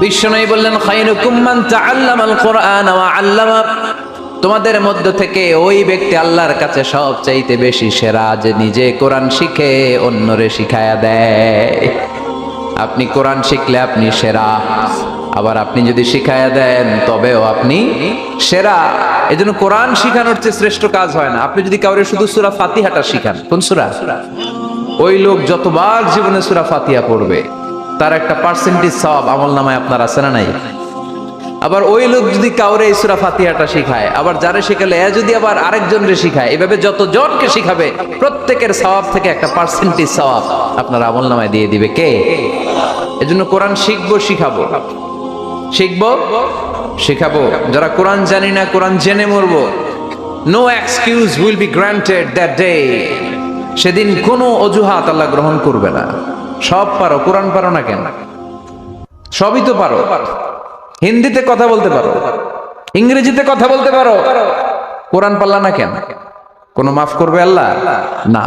বিশ্বনবী বললেন খায়রুকুম মান তাআল্লামাল কুরআন ওয়া আল্লামা, তোমাদের মধ্য থেকে ওই ব্যক্তি আল্লাহর কাছে সবচাইতে বেশি সেরা যে নিজে কোরআন শিখে অন্যরে শিখায়া দেয়। আপনি কোরআন শিখলে আপনি সেরা, আবার আপনি যদি শিখায়া দেন তবেও আপনি সেরা। এজন্য কোরআন শিখানোর চেয়ে শ্রেষ্ঠ কাজ হয় না। আপনি যদি কাউরে শুধু সূরা ফাতিহাটা শিখান, কোন সূরা, ওই লোক যতবার জীবনে সূরা ফাতিহা পড়বে তার একটা পার্সেন্টেজ সওয়াব আমলনামায় আপনার আছে না নাই? আবার ওই লোক যদি কাউরে এই সূরা ফাতিহাটা শিখায়, আবার যারে শিখালে এ যদি আবার আরেকজনরে শিখায়, এভাবে যতজনকে শিখাবে প্রত্যেকের সওয়াব থেকে একটা পার্সেন্টেজ সওয়াব আপনার আমলনামায় দিয়ে দিবে কে? এজন্য কোরআন শিখবো, শিখাবো, শিখবো, শিখাবো। যারা কোরআন জানি না, কোরআন জেনে মরবো। No excuse will be granted that day. সেদিন কোনো অজুহাত আল্লাহ গ্রহণ করবে না। সব পারো, কোরআন পারো না কেন? সবই তো পারো। হিন্দিতে কথা বলতে পারো, ইংরেজিতে কথা বলতে পারো, কোরআন পারলা না কেন? কোনো মাফ করবে আল্লাহ? না।